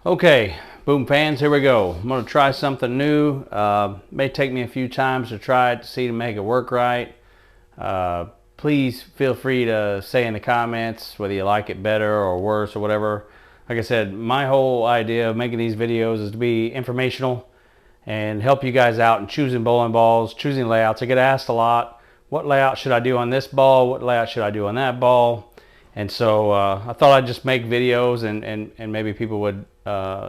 Okay, boom fans, here we go. I'm going to try something new. May take me a few times to try it to make it work right. Please feel free to say in the comments whether you like it better or worse or whatever. Like I said, my whole idea of making these videos is to be informational and help you guys out in choosing bowling balls, choosing layouts. I get asked a lot, what layout should I do on this ball? What layout should I do on that ball? And so I thought I'd just make videos and maybe people would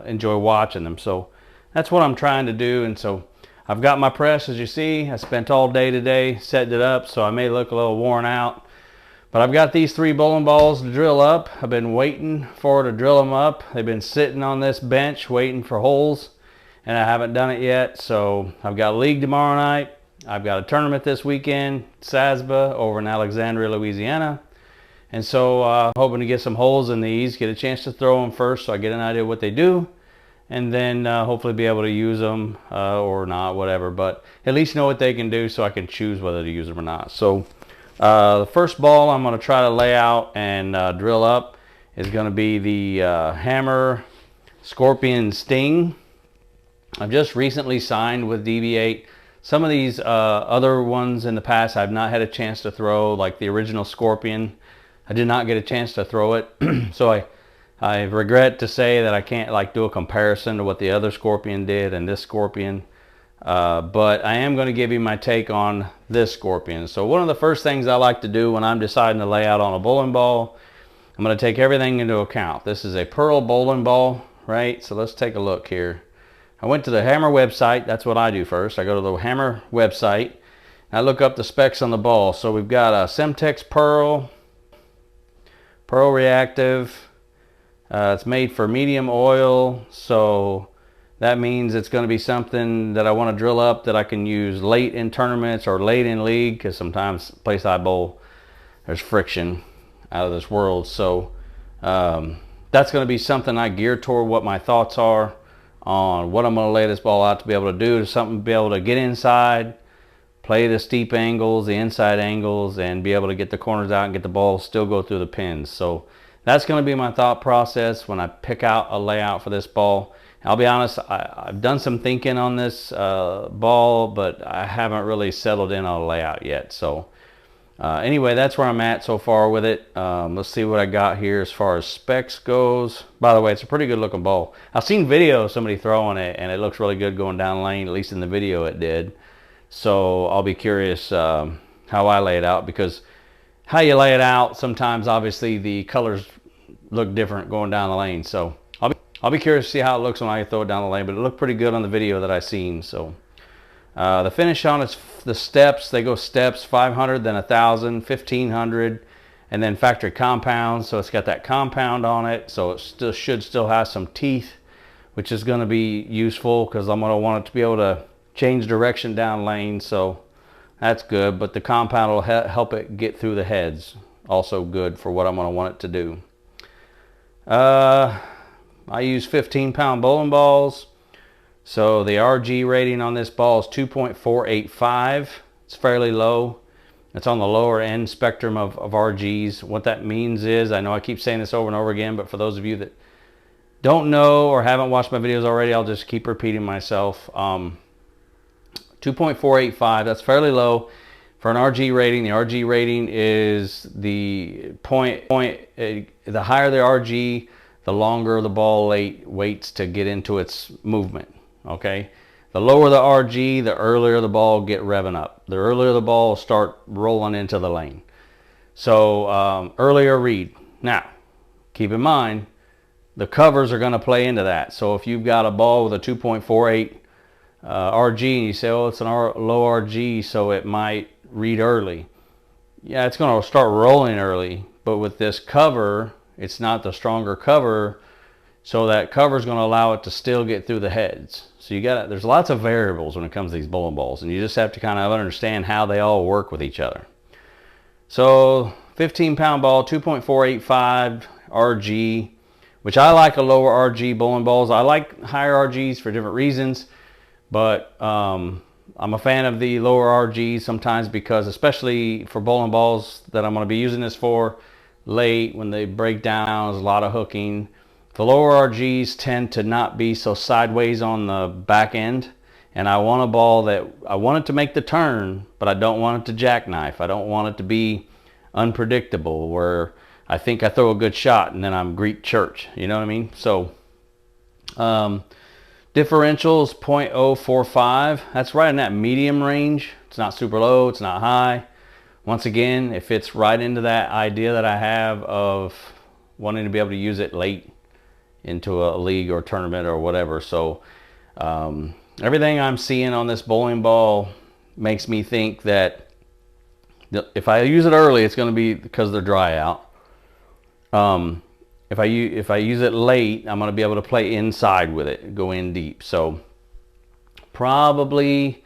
enjoy watching them. So that's what I'm trying to do. And so I've got my press, as you see. I spent all day today setting it up, so I may look a little worn out. But I've got these 3 bowling balls to drill up. I've been waiting for to drill them up. They've been sitting on this bench waiting for holes, and I haven't done it yet. So I've got a league tomorrow night. I've got a tournament this weekend, SASBA, over in Alexandria, Louisiana. And so hoping to get some holes in these, get a chance to throw them first so I get an idea of what they do, and then hopefully be able to use them or not, whatever, but at least know what they can do so I can choose whether to use them or not. So the first ball I'm going to try to lay out and drill up is going to be the Hammer Scorpion Sting. I've just recently signed with DB8. Some of these other ones in the past I've not had a chance to throw, like the original Scorpion. I did not get a chance to throw it, so I regret to say that I can't do a comparison to what the other Scorpion did and this Scorpion, but I am going to give you my take on this Scorpion. So one of the first things I like to do when I'm deciding to lay out on a bowling ball, I'm going to take everything into account. This is a pearl bowling ball, right? So let's take a look here. I went to the Hammer website. That's what I do first. I go to the Hammer website and I look up the specs on the ball. So we've got a Semtex Pearl reactive. It's made for medium oil, so that means it's going to be something that I want to drill up that I can use late in tournaments or late in league, because sometimes place I bowl there's friction out of this world. So that's going to be something I gear toward what my thoughts are on what I'm going to lay this ball out to be able to do, something to be able to get inside, play the steep angles, the inside angles, and be able to get the corners out and get the ball still go through the pins. So that's going to be my thought process when I pick out a layout for this ball. I'll be honest, I've done some thinking on this ball, but I haven't really settled in on a layout yet. So anyway, that's where I'm at so far with it. Let's see what I got here as far as specs goes. By the way, it's a pretty good looking ball. I've seen video of somebody throwing it, and it looks really good going down the lane, at least in the video it did. So I'll be curious how I lay it out, because how you lay it out, sometimes obviously the colors look different going down the lane. So I'll be curious to see how it looks when I throw it down the lane, but it looked pretty good on the video that I seen. So the finish on it's the steps, they go steps 500, then 1,000, 1,500, and then factory compound. So it's got that compound on it, so it should still have some teeth, which is going to be useful because I'm going to want it to be able to change direction down lane. So that's good, but the compound will help it get through the heads. Also good for what I'm going to want it to do. I use 15-pound bowling balls. So the RG rating on this ball is 2.485. It's fairly low. It's on the lower end spectrum of RGs. What that means is, I know I keep saying this over and over again, but for those of you that don't know or haven't watched my videos already, I'll just keep repeating myself. 2.485, that's fairly low for an RG rating. The RG rating is the the higher the RG, the longer the ball waits to get into its movement. Okay, the lower the RG, the earlier the ball get revving up. The earlier the ball will start rolling into the lane. So earlier read. Now, keep in mind, the covers are going to play into that. So if you've got a ball with a 2.48 RG and you say, oh, it's an low RG, so it might read early. Yeah, it's going to start rolling early, but with this cover, it's not the stronger cover, so that cover is going to allow it to still get through the heads. So there's lots of variables when it comes to these bowling balls, and you just have to kind of understand how they all work with each other. So 15-pound ball, 2.485 RG, which I like a lower RG bowling balls. I like higher RGs for different reasons, but I'm a fan of the lower RGs sometimes, because especially for bowling balls that I'm going to be using this for late, when they break down, there's a lot of hooking. The lower RGs tend to not be so sideways on the back end, and I want a ball that I want it to make the turn, but I don't want it to jackknife. I don't want it to be unpredictable where I think I throw a good shot and then I'm Greek church. You know what I mean? So differentials 0.045. That's right in that medium range. It's not super low. It's not high. Once again, it fits right into that idea that I have of wanting to be able to use it late into a league or tournament or whatever. So everything I'm seeing on this bowling ball makes me think that if I use it early, it's going to be because they're dry out. If I use it late, I'm going to be able to play inside with it, go in deep. So probably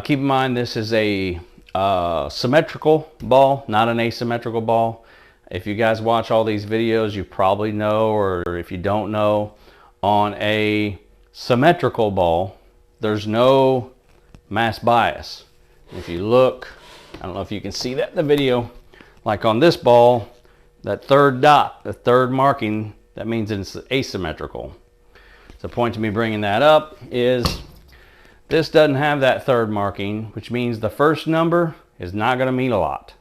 keep in mind this is a symmetrical ball, not an asymmetrical ball. If you guys watch all these videos, you probably know, or if you don't know, on a symmetrical ball, there's no mass bias. If you look, I don't know if you can see that in the video, like on this ball, that third dot, the third marking, that means it's asymmetrical. The point to me bringing that up is this doesn't have that third marking, which means the first number is not going to mean a lot.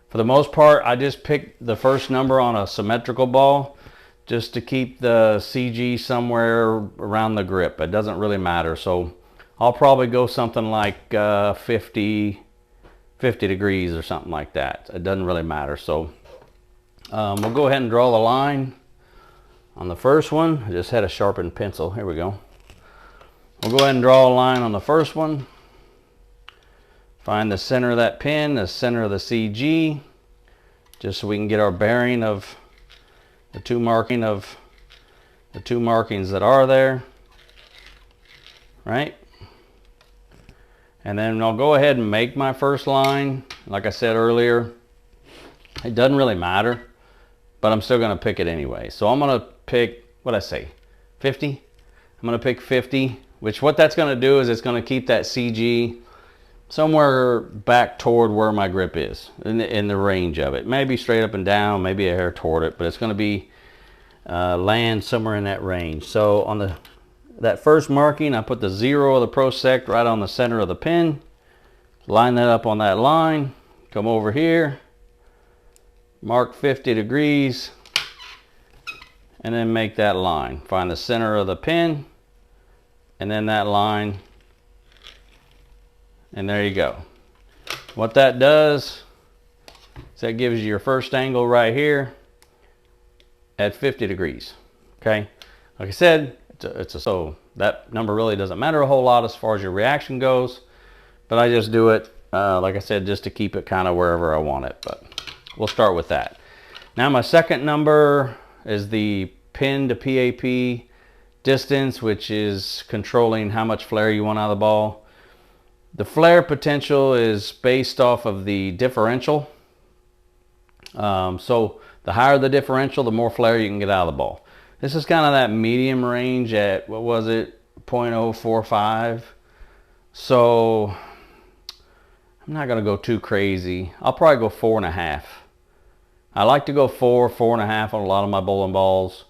For the most part, I just picked the first number on a symmetrical ball just to keep the CG somewhere around the grip. It doesn't really matter. So I'll probably go something like 50 degrees or something like that. It doesn't really matter. So we'll go ahead and draw the line on the first one. I just had a sharpened pencil. Here we go. We'll go ahead and draw a line on the first one. Find the center of that pin, the center of the CG, just so we can get our bearing of the two markings that are there, right? And then I'll go ahead and make my first line. Like I said earlier, it doesn't really matter, but I'm still going to pick it anyway. So I'm going to pick, what I say, 50? I'm going to pick 50, which what that's going to do is it's going to keep that CG somewhere back toward where my grip is, in the range of it. Maybe straight up and down, maybe a hair toward it, but it's going to be land somewhere in that range. So on that first marking, I put the 0 of the prosect right on the center of the pin. Line that up on that line. Come over here. Mark 50 degrees. And then make that line. Find the center of the pin. And then that line. And there you go. What that does is that gives you your first angle right here at 50 degrees. Okay, like I said, so that number really doesn't matter a whole lot as far as your reaction goes, but I just do it like I said, just to keep it kind of wherever I want it. But we'll start with that. Now my second number is the pin to PAP distance, which is controlling how much flare you want out of the ball. The flare potential is based off of the differential. So the higher the differential, the more flare you can get out of the ball. This is kind of that medium range at, what was it, 0.045. So I'm not going to go too crazy. I'll probably go 4.5. I like to go 4.5 on a lot of my bowling balls.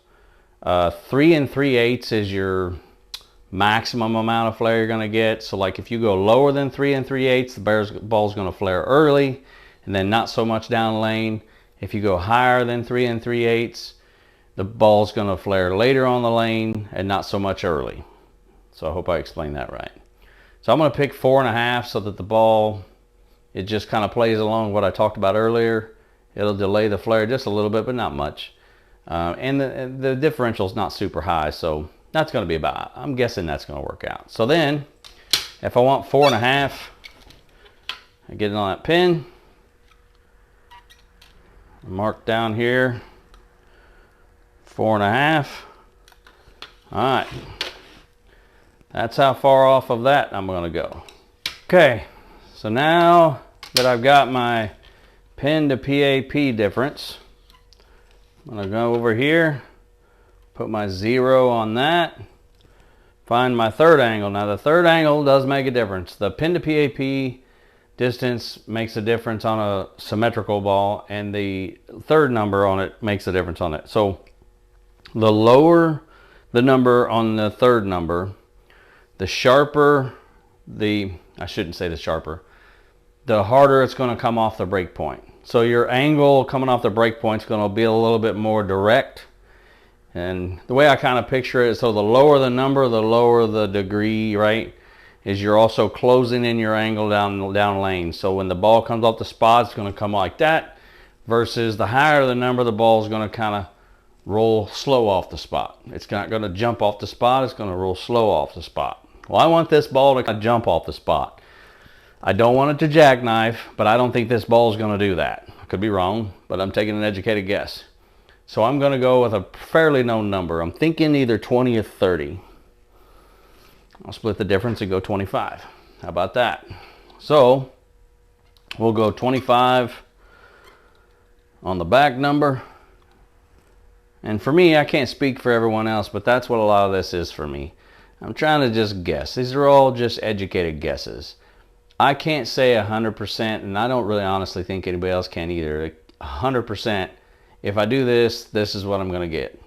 3 3/8 is your maximum amount of flare you're going to get. So like if you go lower than 3 3/8, the ball's going to flare early and then not so much down lane. If you go higher than 3 3/8, the ball's going to flare later on the lane and not so much early. So I hope I explained that right. So I'm going to pick 4.5 so that the ball, it just kind of plays along what I talked about earlier. It'll delay the flare just a little bit, but not much. And the differential is not super high, so that's going to be about, I'm guessing that's going to work out. So then, if I want 4.5, I get it on that pin. Mark down here, 4.5. All right. That's how far off of that I'm going to go. Okay, so now that I've got my pin to PAP difference, I'm going to go over here, put my 0 on that, find my third angle. Now the third angle does make a difference. The pin to PAP distance makes a difference on a symmetrical ball, and the third number on it makes a difference on it. So The lower the number on the third number, the sharper I shouldn't say the sharper, the harder it's going to come off the break point. So your angle coming off the break point is going to be a little bit more direct. And the way I kind of picture it is, so the lower the number, the lower the degree, right? Is you're also closing in your angle down lane. So when the ball comes off the spot, it's going to come like that. Versus the higher the number, the ball is going to kind of roll slow off the spot. It's not going to jump off the spot. It's going to roll slow off the spot. Well, I want this ball to jump off the spot. I don't want it to jackknife, but I don't think this ball is going to do that. I could be wrong, but I'm taking an educated guess. So I'm going to go with a fairly known number. I'm thinking either 20 or 30. I'll split the difference and go 25. How about that? So we'll go 25 on the back number. And for me, I can't speak for everyone else, but that's what a lot of this is for me. I'm trying to just guess. These are all just educated guesses. I can't say 100%, and I don't really honestly think anybody else can either. 100%, if I do this, this is what I'm going to get.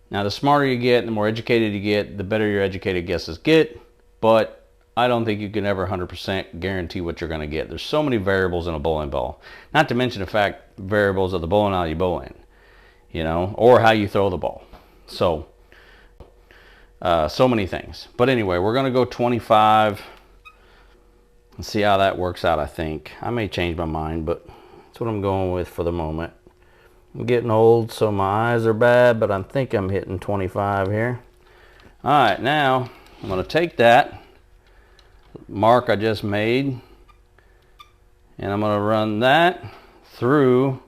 Now, the smarter you get, the more educated you get, the better your educated guesses get. But I don't think you can ever 100% guarantee what you're going to get. There's so many variables in a bowling ball. Not to mention the fact variables of the bowling alley you bowl in, you know, or how you throw the ball. So, so many things. But anyway, we're going to go 25. Let's see how that works out, I think. I may change my mind, but that's what I'm going with for the moment. I'm getting old, so my eyes are bad, but I think I'm hitting 25 here. All right, now I'm going to take that mark I just made, and I'm going to run that through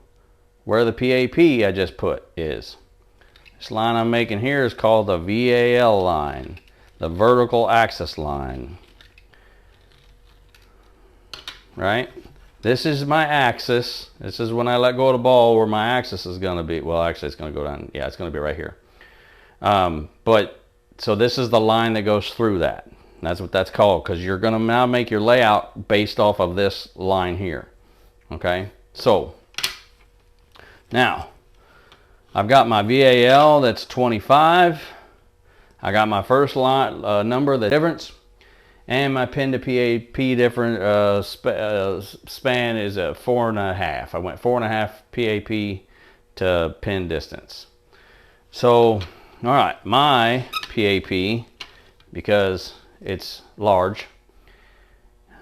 where the PAP I just put is. This line I'm making here is called the VAL line, the vertical axis line. Right? This is my axis. This is when I let go of the ball where my axis is going to be. Well, actually, it's going to go down. Yeah, it's going to be right here. But so this is the line that goes through that. That's what that's called, because you're going to now make your layout based off of this line here. Okay? So now I've got my VAL that's 25. I got my first line number, the difference. And my pin to PAP different span is a 4.5. I went 4.5 PAP to pin distance. So, all right, my PAP, because it's large,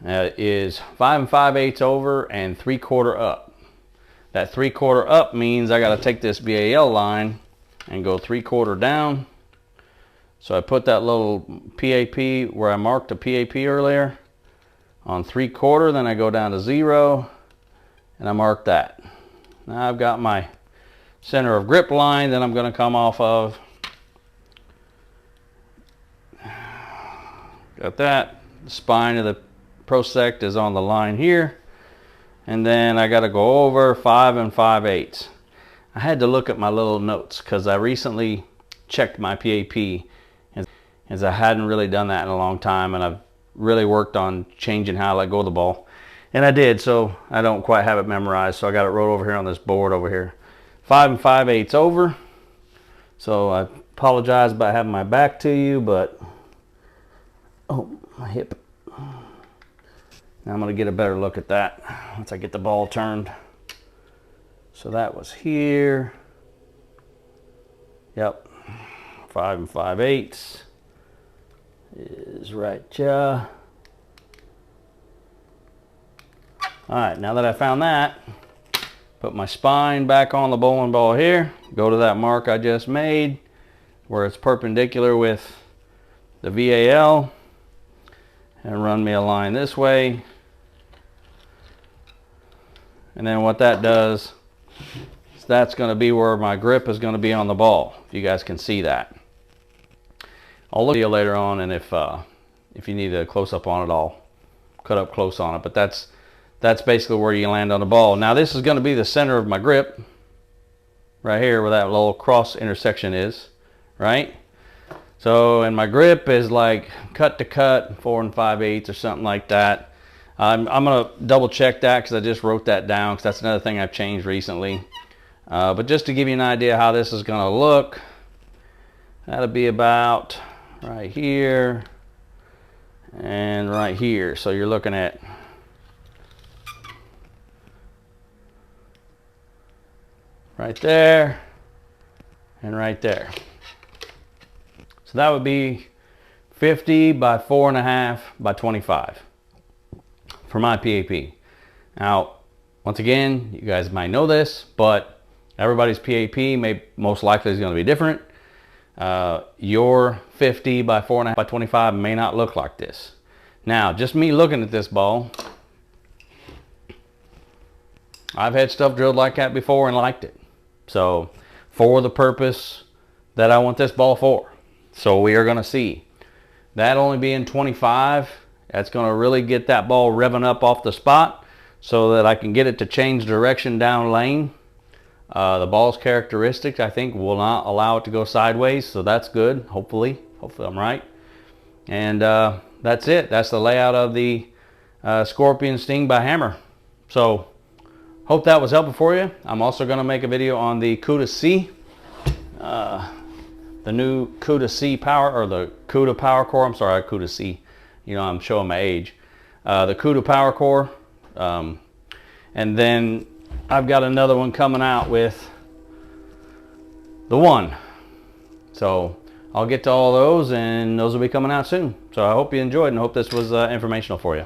is 5 5/8 over and 3/4 up. That 3/4 up means I got to take this VAL line and go 3/4 down. So I put that little PAP where I marked the PAP earlier on 3/4, then I go down to 0 and I mark that. Now I've got my center of grip line that I'm going to come off of. Got that. The spine of the prosect is on the line here. And then I got to go over 5 5/8. I had to look at my little notes because I recently checked my PAP, as I hadn't really done that in a long time, and I've really worked on changing how I let go of the ball. And I did, so I don't quite have it memorized, so I got it wrote over here on this board over here. 5 5/8 over. So I apologize about having my back to you, but oh, my hip. Now I'm going to get a better look at that once I get the ball turned. So that was here. Yep. 5 5/8 is right here. Alright, now that I found that, put my spine back on the bowling ball here, go to that mark I just made where it's perpendicular with the VAL, and run me a line this way. And then what that does is that's going to be where my grip is going to be on the ball, if you guys can see that. I'll look at you later on, and if you need a close-up on it, I'll cut up close on it. But that's basically where you land on the ball. Now this is going to be the center of my grip, right here where that little cross intersection is, right? So, and my grip is like cut to cut, 4 5/8 or something like that. I'm going to double check that because I just wrote that down, because that's another thing I've changed recently. But just to give you an idea how this is going to look, That'll be about right here and right here. So you're looking at right there and right there. So that would be 50 by 4.5 by 25 for my PAP. Now, once again, you guys might know this, but everybody's PAP most likely is going to be different. Your 50 by 4.5 by 25 may not look like this. Now, just me looking at this ball, I've had stuff drilled like that before and liked it. So, for the purpose that I want this ball for. So we are going to see. That only being 25, that's going to really get that ball revving up off the spot so that I can get it to change direction down lane. The ball's characteristics, I think, will not allow it to go sideways, so that's good, hopefully. Hopefully I'm right. And that's it. That's the layout of the Scorpion Sting by Hammer. So, hope that was helpful for you. I'm also going to make a video on the CUDA C. The new CUDA C power, or the CUDA power core. I'm sorry, CUDA C. You know, I'm showing my age. The CUDA power core. And then I've got another one coming out with the One. So I'll get to all those, and those will be coming out soon. So I hope you enjoyed, and I hope this was informational for you.